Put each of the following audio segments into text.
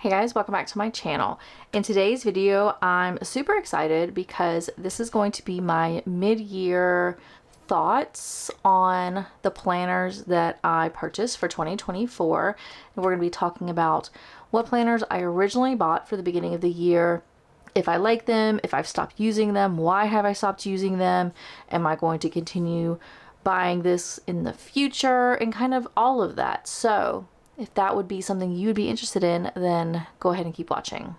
Hey guys, welcome back to my channel. In today's video, I'm super excited because this is going to be my mid-year thoughts on the planners that I purchased for 2024. And we're going to be talking about what planners I originally bought for the beginning of the year, if I like them, if I've stopped using them, why have I stopped using them, am I going to continue buying this in the future, and kind of all of that. So if that would be something you'd be interested in, then go ahead and keep watching.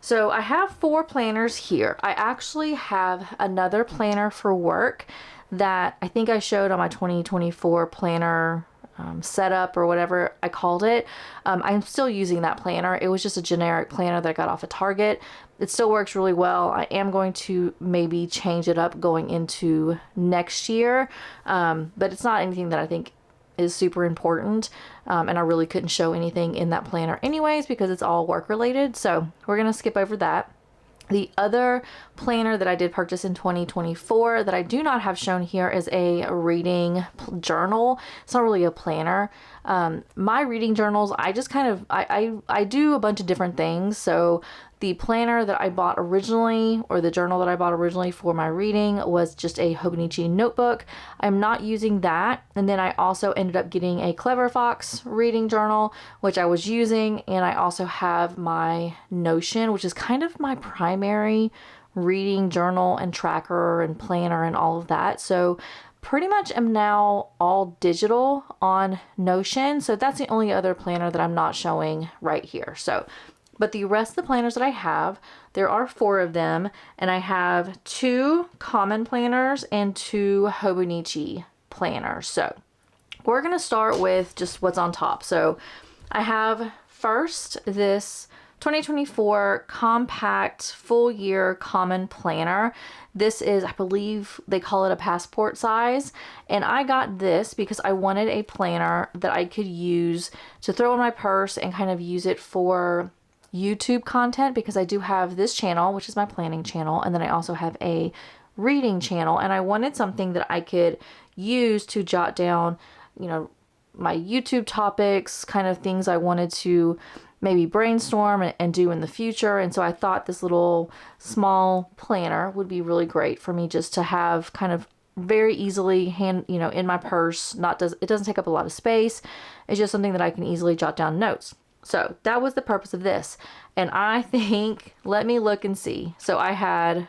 So I have 4 planners here. I actually have another planner for work that I think I showed on my 2024 planner setup or whatever I called it. I'm still using that planner. It was just a generic planner that I got off of Target. It still works really well. I am going to maybe change it up going into next year, but it's not anything that I think is super important, and I really couldn't show anything in that planner anyways because it's all work related, so we're gonna skip over that. The other planner that I did purchase in 2024 that I do not have shown here is a reading journal. It's not really a planner. My reading journals, I just kind of, I do a bunch of different things. So the planner that I bought originally, or the journal that I bought originally for my reading, was just a Hobonichi notebook. I'm not using that. And then I also ended up getting a Clever Fox reading journal, which I was using. And I also have my Notion, which is kind of my primary reading journal and tracker and planner and all of that. So pretty much am now all digital on Notion. So that's the only other planner that I'm not showing right here. So but the rest of the planners that I have, there are 4 of them, and I have 2 common planners and 2 Hobonichi planners. So we're going to start with just what's on top. So I have first this 2024 compact full year common planner. This is, I believe they call it a passport size, and I got this because I wanted a planner that I could use to throw in my purse and kind of use it for YouTube content, because I do have this channel, which is my planning channel, and then I also have a reading channel, and I wanted something that I could use to jot down, you know, my YouTube topics, kind of things I wanted to maybe brainstorm and do in the future. And so I thought this little small planner would be really great for me just to have kind of very easily in my purse. It doesn't take up a lot of space. It's just something that I can easily jot down notes. So that was the purpose of this. And I think, let me look and see. So I had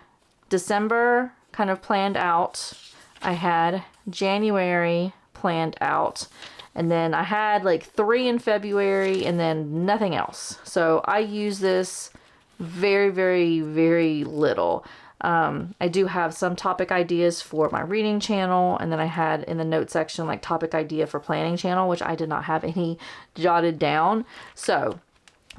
December kind of planned out. I had January planned out. And then I had like 3 in February and then nothing else. So I use this very, very, very little. I do have some topic ideas for my reading channel, and then I had in the note section like topic idea for planning channel, which I did not have any jotted down. So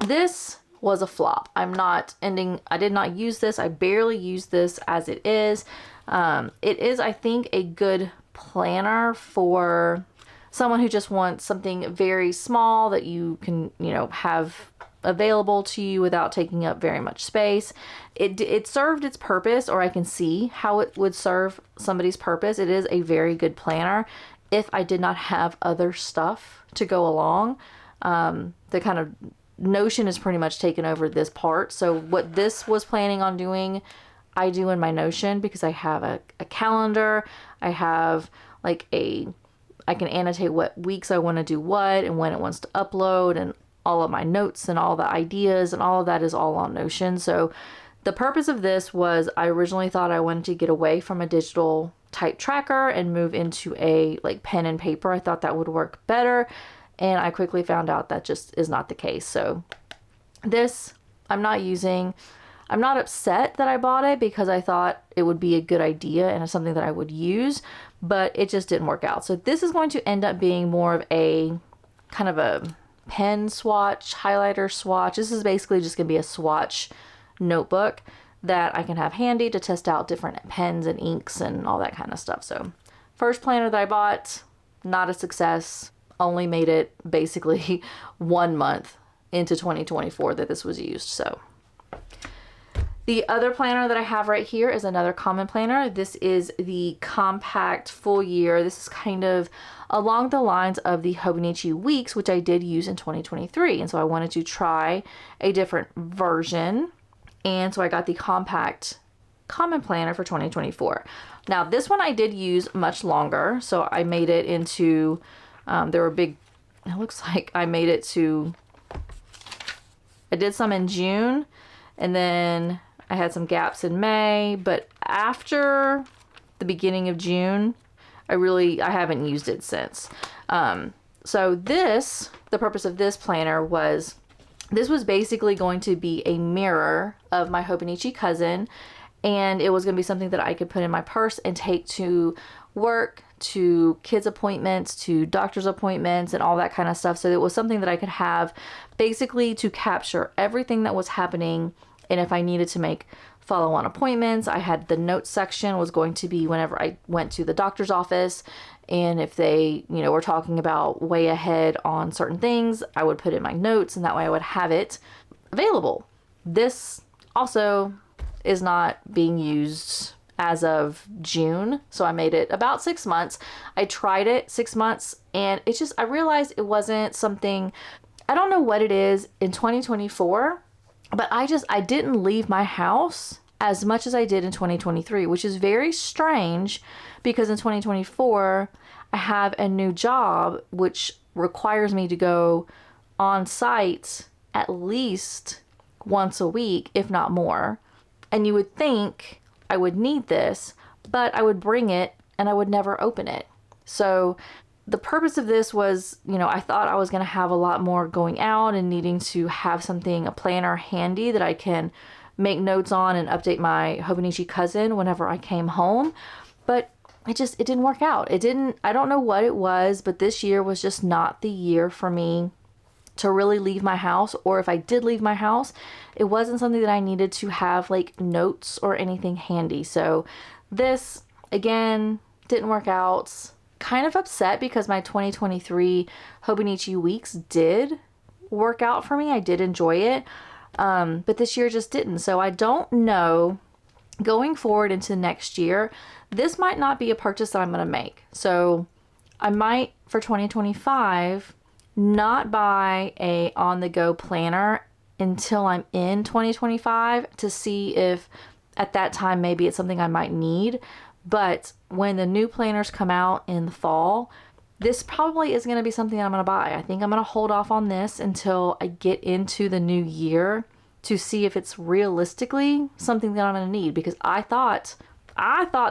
this was a flop. I did not use this. I barely use this as it is. It is, I think, a good planner for someone who just wants something very small that you can, have available to you without taking up very much space. It served its purpose, or I can see how it would serve somebody's purpose. It is a very good planner if I did not have other stuff to go along. The kind of Notion is pretty much taken over this part. So what this was planning on doing, I do in my Notion, because I have a calendar. I have like I can annotate what weeks I want to do what and when it wants to upload, and all of my notes and all the ideas and all of that is all on Notion. So the purpose of this was, I originally thought I wanted to get away from a digital type tracker and move into a like pen and paper. I thought that would work better, and I quickly found out that just is not the case. So this I'm not using. I'm not upset that I bought it because I thought it would be a good idea and it's something that I would use, but it just didn't work out. So this is going to end up being more of a kind of a pen swatch, highlighter swatch. This is basically just going to be a swatch notebook that I can have handy to test out different pens and inks and all that kind of stuff. So first planner that I bought, not a success. Only made it basically 1 month into 2024 that this was used. So The other planner that I have right here is another common planner. This is the compact full year. This is kind of along the lines of the Hobonichi Weeks, which I did use in 2023. And so I wanted to try a different version. And so I got the compact common planner for 2024. Now this one I did use much longer. So I made it into, there were big, it looks like I made it to, I did some in June, and then I had some gaps in May, but after the beginning of June, I haven't used it since. So the purpose of this planner was, this was basically going to be a mirror of my Hobonichi cousin, and it was going to be something that I could put in my purse and take to work, to kids' appointments, to doctor's appointments, and all that kind of stuff. So it was something that I could have basically to capture everything that was happening. And if I needed to make follow-on appointments, I had the notes section was going to be whenever I went to the doctor's office. And if they, were talking about way ahead on certain things, I would put in my notes, and that way I would have it available. This also is not being used as of June. So I made it about 6 months. I tried it 6 months, and I realized it wasn't something, I don't know what it is in 2024. But I didn't leave my house as much as I did in 2023, which is very strange because in 2024, I have a new job, which requires me to go on site at least once a week, if not more. And you would think I would need this, but I would bring it and I would never open it. So the purpose of this was, I thought I was going to have a lot more going out and needing to have a planner handy that I can make notes on and update my Hobonichi cousin whenever I came home. But it didn't work out. I don't know what it was, but this year was just not the year for me to really leave my house. Or if I did leave my house, it wasn't something that I needed to have like notes or anything handy. So this, again, didn't work out. Kind of upset because my 2023 Hobonichi Weeks did work out for me. I did enjoy it. But this year just didn't. So I don't know, going forward into next year, this might not be a purchase that I'm going to make. So I might, for 2025, not buy a on-the-go planner until I'm in 2025 to see if at that time maybe it's something I might need. But when the new planners come out in the fall, this probably is going to be something I'm going to buy. I think I'm going to hold off on this until I get into the new year to see if it's realistically something that I'm going to need, because I thought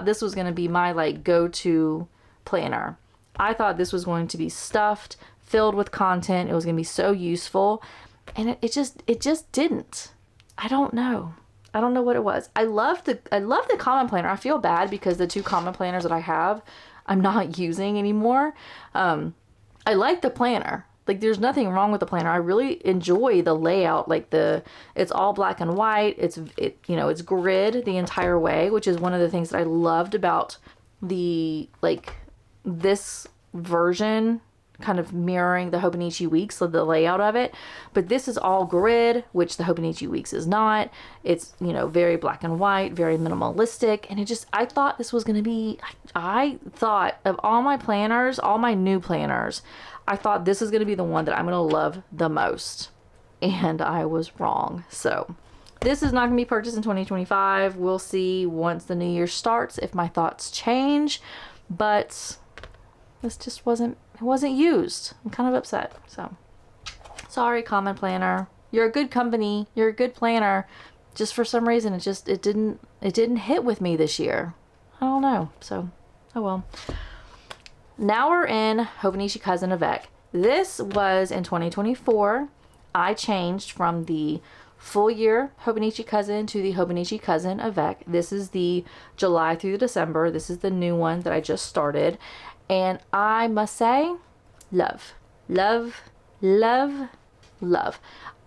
this was going to be my like go-to planner. I thought this was going to be stuffed, filled with content. It was going to be so useful, and it just didn't. I don't know what it was. I love the common planner. I feel bad because the two common planners that I have, I'm not using anymore. I like the planner. Like, there's nothing wrong with the planner. I really enjoy the layout. Like it's all black and white. It's grid the entire way, which is one of the things that I loved about this version, kind of mirroring the Hobonichi Weeks, so the layout of it. But this is all grid, which the Hobonichi Weeks is not. It's, very black and white, very minimalistic. And I thought this was going to be, I thought of all my planners, all my new planners, I thought this is going to be the one that I'm going to love the most. And I was wrong. So this is not going to be purchased in 2025. We'll see once the new year starts if my thoughts change. But this just it wasn't used. I'm kind of upset. So sorry, common planner. You're a good company. You're a good planner. Just for some reason, it didn't hit with me this year. I don't know. So, oh well. Now we're in Hobonichi Cousin Avec. This was in 2024. I changed from the full year Hobonichi Cousin to the Hobonichi Cousin Avec. This is the July through December. This is the new one that I just started. And I must say, love.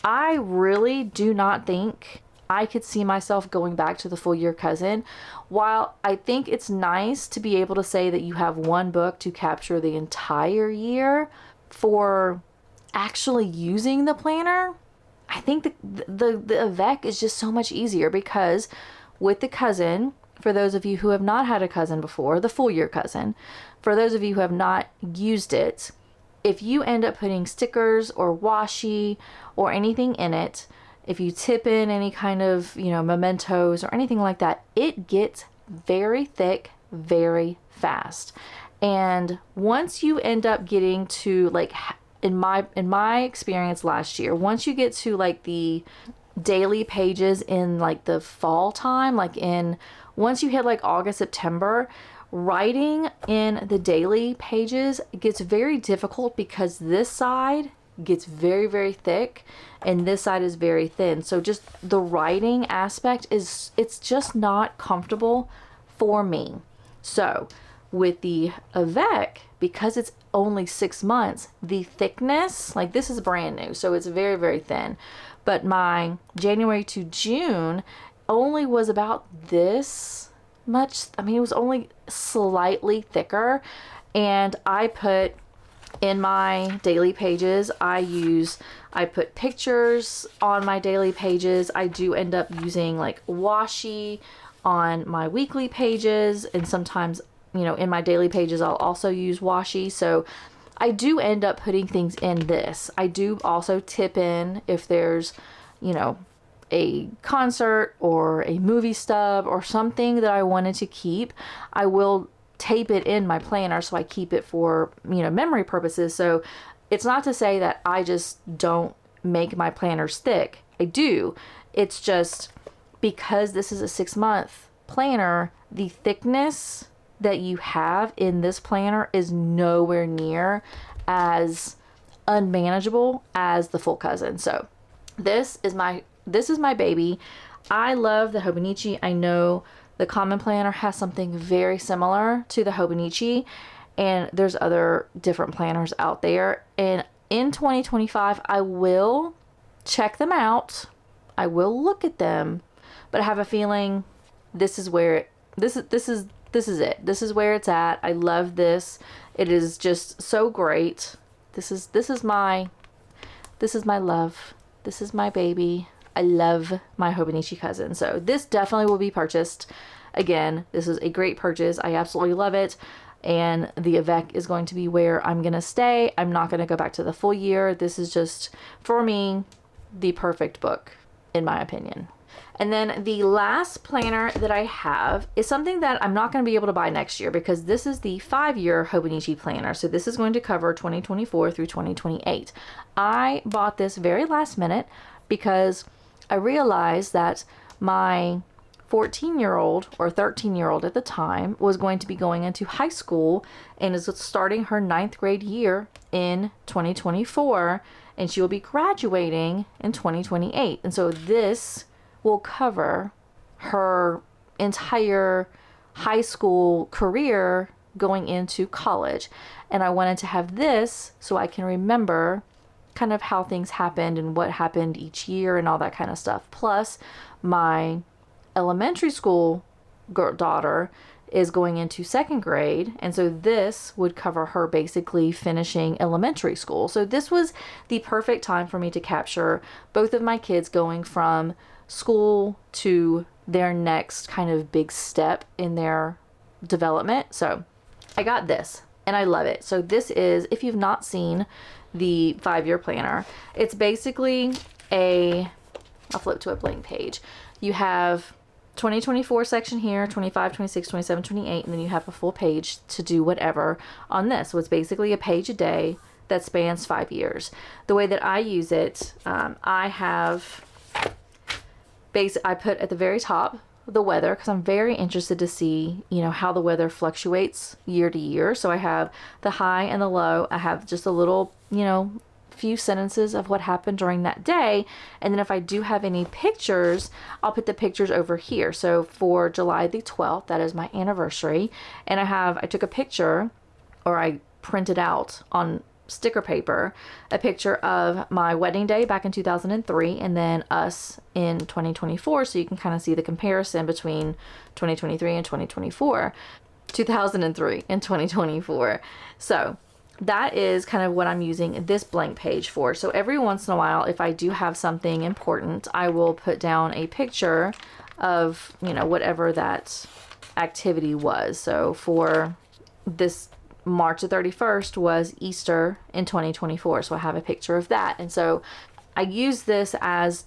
I really do not think I could see myself going back to the full year cousin. While I think it's nice to be able to say that you have one book to capture the entire year, for actually using the planner, I think the avec is just so much easier because with the cousin, for those of you who have not had a cousin before, the full year cousin, for those of you who have not used it, if you end up putting stickers or washi or anything in it, if you tip in any kind of, mementos or anything like that, it gets very thick very fast. And once you end up getting to, like, in my experience last year, once you get to like the daily pages in like the fall time, once you hit like August, September, writing in the daily pages gets very difficult because this side gets very, very thick and this side is very thin. So just the writing aspect it's just not comfortable for me. So with the avec, because it's only 6 months, the thickness, like this is brand new, so it's very, very thin. But my January to June only was about this much. I mean, it was only slightly thicker. And I put in my daily pages, I put pictures on my daily pages. I do end up using like washi on my weekly pages, and sometimes, in my daily pages, I'll also use washi. So I do end up putting things in this. I do also tip in if there's, a concert or a movie stub or something that I wanted to keep. I will tape it in my planner so I keep it for, memory purposes. So it's not to say that I just don't make my planners thick. I do. It's just because this is a 6-month planner, the thickness that you have in this planner is nowhere near as unmanageable as the full cousin. So this is my baby. I love the Hobonichi. I know the common planner has something very similar to the Hobonichi, and there's other different planners out there. And in 2025, I will check them out. I will look at them, but I have a feeling this is where this is it. This is where it's at. I love this. It is just so great. This is my love. This is my baby. I love my Hobonichi cousin. So this definitely will be purchased. Again, this is a great purchase. I absolutely love it. And the avec is going to be where I'm going to stay. I'm not going to go back to the full year. This is just, for me, the perfect book, in my opinion. And then the last planner that I have is something that I'm not going to be able to buy next year because this is the 5-year Hobonichi planner. So this is going to cover 2024 through 2028. I bought this very last minute because I realized that my 14-year-old or 13-year-old at the time was going to be going into high school and is starting her 9th grade year in 2024, and she will be graduating in 2028. And so this will cover her entire high school career going into college. And I wanted to have this so I can remember kind of how things happened and what happened each year and all that kind of stuff. Plus, my elementary school daughter is going into 2nd grade, and so this would cover her basically finishing elementary school. So this was the perfect time for me to capture both of my kids going from school to their next kind of big step in their development. So I got this and I love it. So this is, if you've not seen the 5-year planner, it's basically I'll flip to a blank page. You have 2024 section here, 25, 26, 27, 28, and then you have a full page to do whatever on this. So it's basically a page a day that spans 5 years. The way that I use it, I put at the very top the weather because I'm very interested to see, how the weather fluctuates year to year. So I have the high and the low. I have just a little, few sentences of what happened during that day. And then if I do have any pictures, I'll put the pictures over here. So for July the 12th, that is my anniversary. And I took a picture, or I printed out on sticker paper, a picture of my wedding day back in 2003 and then us in 2024. So you can kind of see the comparison between 2023 and 2024, 2003 and 2024. So that is kind of what I'm using this blank page for. So every once in a while, if I do have something important, I will put down a picture of, you know, whatever that activity was. So for this March the 31st was Easter in 2024. So I have a picture of that. And so I use this as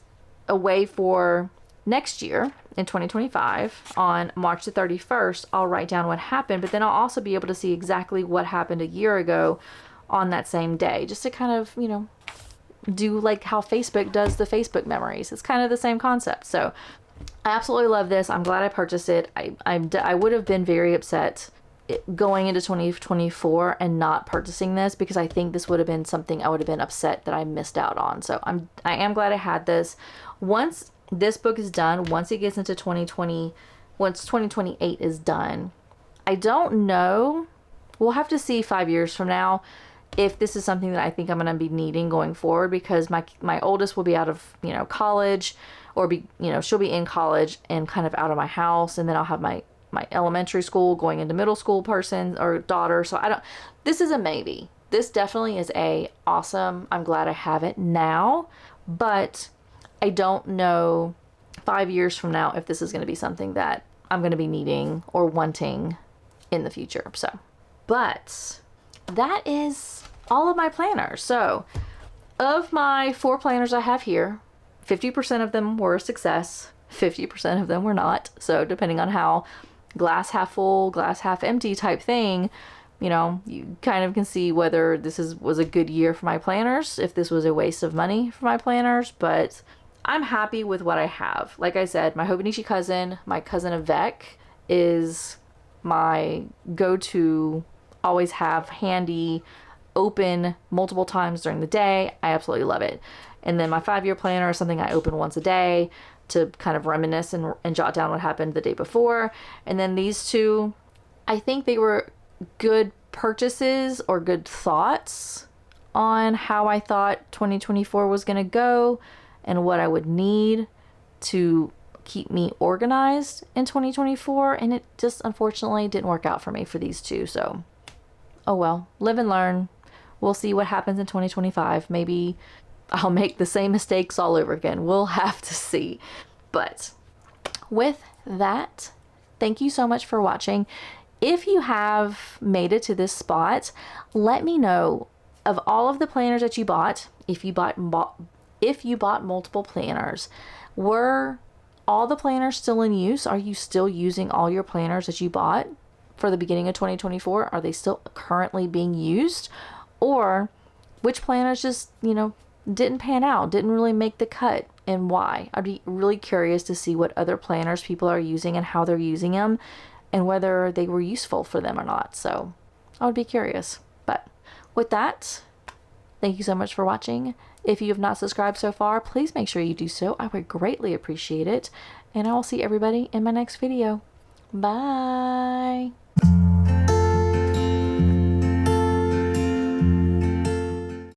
a way for next year in 2025 on March the 31st, I'll write down what happened, but then I'll also be able to see exactly what happened a year ago on that same day, just to kind of, you know, do like how Facebook does the Facebook memories. It's kind of the same concept. So I absolutely love this. I'm glad I purchased it. I would have been very upset going into 2024 and not purchasing this, because I think this would have been something I would have been upset that I missed out on. So I am glad I had this. Once this book is done, once it gets into 2020, once 2028 is done, I don't know. We'll have to see 5 years from now if this is something that I think I'm going to be needing going forward, because my oldest will be out of, you know, college, or be, you know, she'll be in college and kind of out of my house, and then I'll have my elementary school going into middle school person or daughter. So this is a maybe. This definitely is awesome. I'm glad I have it now, but I don't know 5 years from now if this is going to be something that I'm going to be needing or wanting in the future. So, but that is all of my planners. So of my 4 planners I have here, 50% of them were a success. 50% of them were not. So depending on how glass half full, glass half empty type thing, you know, you kind of can see whether this was a good year for my planners, if this was a waste of money for my planners. But I'm happy with what I have. Like I said, my Hobonichi cousin, my cousin Avec, is my go-to, always have handy, open multiple times during the day. I absolutely love it. And then my 5-year planner is something I open once a day to kind of reminisce and jot down what happened the day before. And then these two, I think they were good purchases or good thoughts on how I thought 2024 was going to go and what I would need to keep me organized in 2024. And it just unfortunately didn't work out for me for these two. So, oh well, live and learn. We'll see what happens in 2025. Maybe I'll make the same mistakes all over again. We'll have to see. But with that, thank you so much for watching. If you have made it to this spot, let me know, of all of the planners that you bought, if you bought multiple planners, were all the planners still in use? Are you still using all your planners that you bought for the beginning of 2024? Are they still currently being used? Or which planners just, you know, didn't pan out, didn't really make the cut, and why? I'd be really curious to see what other planners people are using and how they're using them, and whether they were useful for them or not. So I would be curious. But with that, thank you so much for watching. If you have not subscribed so far, please make sure you do so. I would greatly appreciate it. And I will see everybody in my next video. Bye.